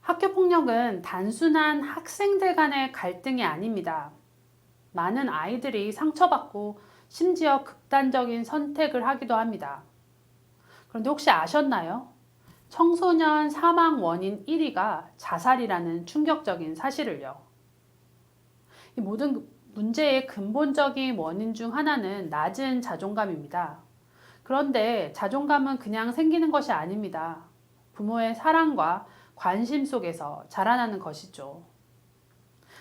학교 폭력은 단순한 학생들 간의 갈등이 아닙니다. 많은 아이들이 상처받고 심지어 극단적인 선택을 하기도 합니다. 그런데 혹시 아셨나요? 청소년 사망 원인 1위가 자살이라는 충격적인 사실을요. 이 모든 문제의 근본적인 원인 중 하나는 낮은 자존감입니다. 그런데 자존감은 그냥 생기는 것이 아닙니다. 부모의 사랑과 관심 속에서 자라나는 것이죠.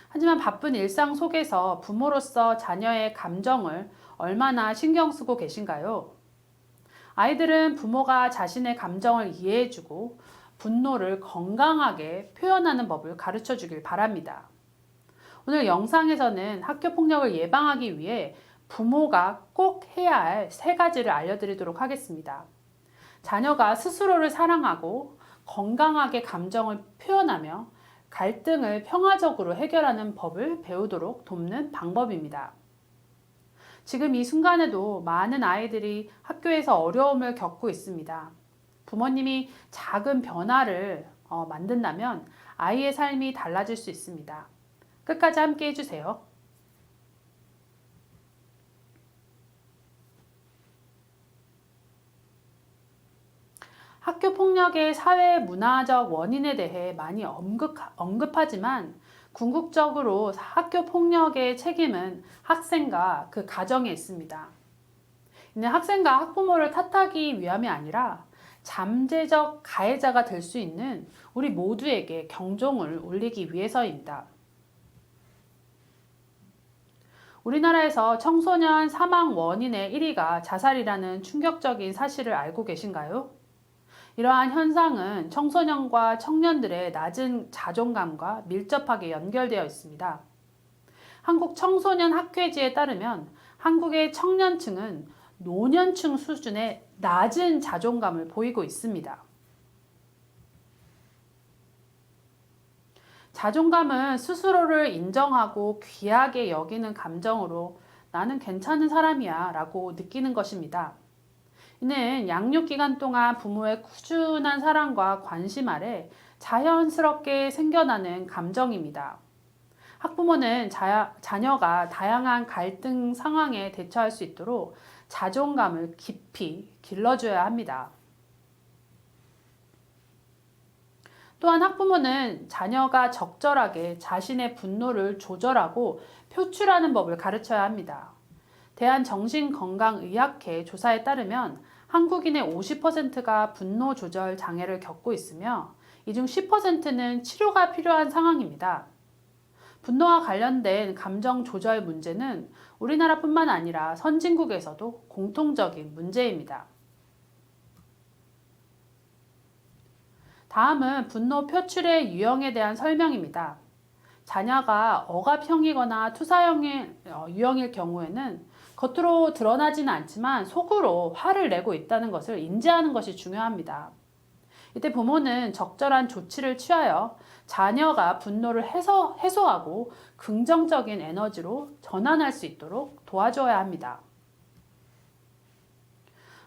하지만 바쁜 일상 속에서 부모로서 자녀의 감정을 얼마나 신경 쓰고 계신가요? 아이들은 부모가 자신의 감정을 이해해주고 분노를 건강하게 표현하는 법을 가르쳐 주길 바랍니다. 오늘 영상에서는 학교 폭력을 예방하기 위해 부모가 꼭 해야 할 3가지를 알려드리도록 하겠습니다. 자녀가 스스로를 사랑하고 건강하게 감정을 표현하며 갈등을 평화적으로 해결하는 법을 배우도록 돕는 방법입니다. 지금 이 순간에도 많은 아이들이 학교에서 어려움을 겪고 있습니다. 부모님이 작은 변화를 만든다면 아이의 삶이 달라질 수 있습니다. 끝까지 함께 해주세요. 학교 폭력의 사회 문화적 원인에 대해 많이 언급하지만 궁극적으로 학교 폭력의 책임은 학생과 그 가정에 있습니다. 이는 학생과 학부모를 탓하기 위함이 아니라 잠재적 가해자가 될 수 있는 우리 모두에게 경종을 울리기 위해서입니다. 우리나라에서 청소년 사망 원인의 1위가 자살이라는 충격적인 사실을 알고 계신가요? 이러한 현상은 청소년과 청년들의 낮은 자존감과 밀접하게 연결되어 있습니다. 한국 청소년 학회지에 따르면 한국의 청년층은 노년층 수준의 낮은 자존감을 보이고 있습니다. 자존감은 스스로를 인정하고 귀하게 여기는 감정으로 나는 괜찮은 사람이야 라고 느끼는 것입니다. 이는 양육 기간 동안 부모의 꾸준한 사랑과 관심 아래 자연스럽게 생겨나는 감정입니다. 학부모는 자녀가 다양한 갈등 상황에 대처할 수 있도록 자존감을 깊이 길러줘야 합니다. 또한 학부모는 자녀가 적절하게 자신의 분노를 조절하고 표출하는 법을 가르쳐야 합니다. 대한정신건강의학회 조사에 따르면 한국인의 50%가 분노 조절 장애를 겪고 있으며 이 중 10%는 치료가 필요한 상황입니다. 분노와 관련된 감정 조절 문제는 우리나라뿐만 아니라 선진국에서도 공통적인 문제입니다. 다음은 분노 표출의 유형에 대한 설명입니다. 자녀가 억압형이거나 투사형의 유형일 경우에는 겉으로 드러나지는 않지만 속으로 화를 내고 있다는 것을 인지하는 것이 중요합니다. 이때 부모는 적절한 조치를 취하여 자녀가 분노를 해소하고 긍정적인 에너지로 전환할 수 있도록 도와줘야 합니다.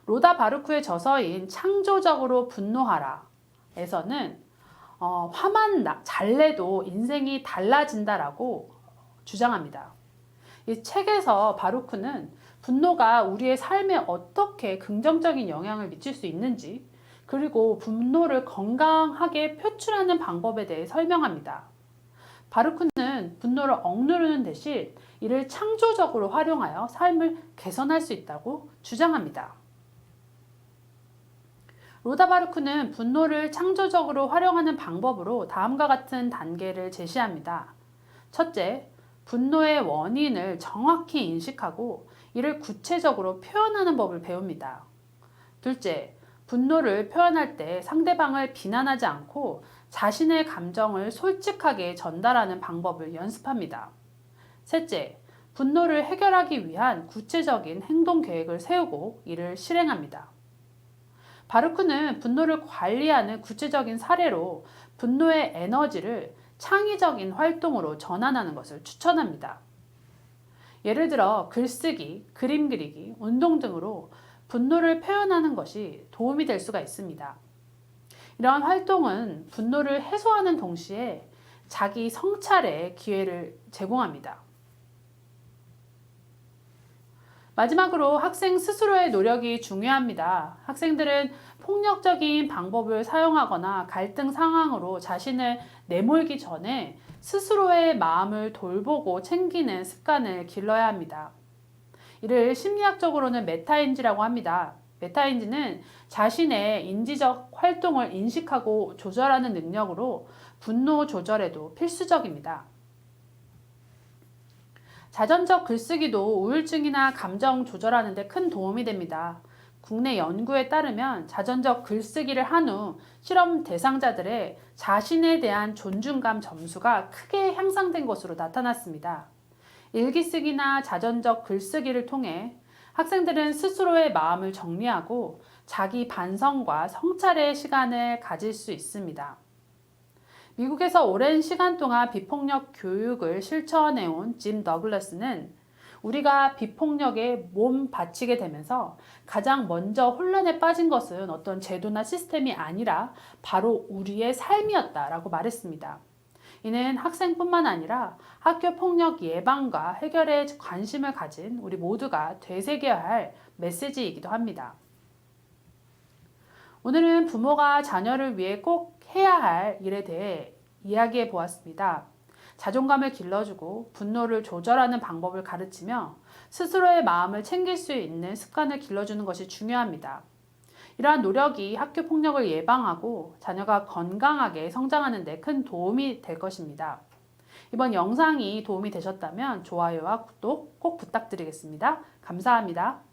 로다 바르크의 저서인 창조적으로 분노하라 에서는 화만 잘 내도 인생이 달라진다라고 주장합니다. 이 책에서 바루크는 분노가 우리의 삶에 어떻게 긍정적인 영향을 미칠 수 있는지 그리고 분노를 건강하게 표출하는 방법에 대해 설명합니다. 바루크는 분노를 억누르는 대신 이를 창조적으로 활용하여 삶을 개선할 수 있다고 주장합니다. 로다 바르크는 분노를 창조적으로 활용하는 방법으로 다음과 같은 단계를 제시합니다. 첫째, 분노의 원인을 정확히 인식하고 이를 구체적으로 표현하는 법을 배웁니다. 둘째, 분노를 표현할 때 상대방을 비난하지 않고 자신의 감정을 솔직하게 전달하는 방법을 연습합니다. 셋째, 분노를 해결하기 위한 구체적인 행동 계획을 세우고 이를 실행합니다. 바르크는 분노를 관리하는 구체적인 사례로 분노의 에너지를 창의적인 활동으로 전환하는 것을 추천합니다. 예를 들어 글쓰기, 그림 그리기, 운동 등으로 분노를 표현하는 것이 도움이 될 수가 있습니다. 이러한 활동은 분노를 해소하는 동시에 자기 성찰의 기회를 제공합니다. 마지막으로 학생 스스로의 노력이 중요합니다. 학생들은 폭력적인 방법을 사용하거나 갈등 상황으로 자신을 내몰기 전에 스스로의 마음을 돌보고 챙기는 습관을 길러야 합니다. 이를 심리학적으로는 메타인지라고 합니다. 메타인지는 자신의 인지적 활동을 인식하고 조절하는 능력으로 분노 조절에도 필수적입니다. 자전적 글쓰기도 우울증이나 감정 조절하는 데 큰 도움이 됩니다. 국내 연구에 따르면 자전적 글쓰기를 한 후 실험 대상자들의 자신에 대한 존중감 점수가 크게 향상된 것으로 나타났습니다. 일기쓰기나 자전적 글쓰기를 통해 학생들은 스스로의 마음을 정리하고 자기 반성과 성찰의 시간을 가질 수 있습니다. 미국에서 오랜 시간 동안 비폭력 교육을 실천해온 짐 더글라스는 우리가 비폭력에 몸 바치게 되면서 가장 먼저 혼란에 빠진 것은 어떤 제도나 시스템이 아니라 바로 우리의 삶이었다라고 말했습니다. 이는 학생뿐만 아니라 학교 폭력 예방과 해결에 관심을 가진 우리 모두가 되새겨야 할 메시지이기도 합니다. 오늘은 부모가 자녀를 위해 꼭 해야 할 일에 대해 이야기해 보았습니다. 자존감을 길러주고 분노를 조절하는 방법을 가르치며 스스로의 마음을 챙길 수 있는 습관을 길러주는 것이 중요합니다. 이러한 노력이 학교 폭력을 예방하고 자녀가 건강하게 성장하는 데 큰 도움이 될 것입니다. 이번 영상이 도움이 되셨다면 좋아요와 구독 꼭 부탁드리겠습니다. 감사합니다.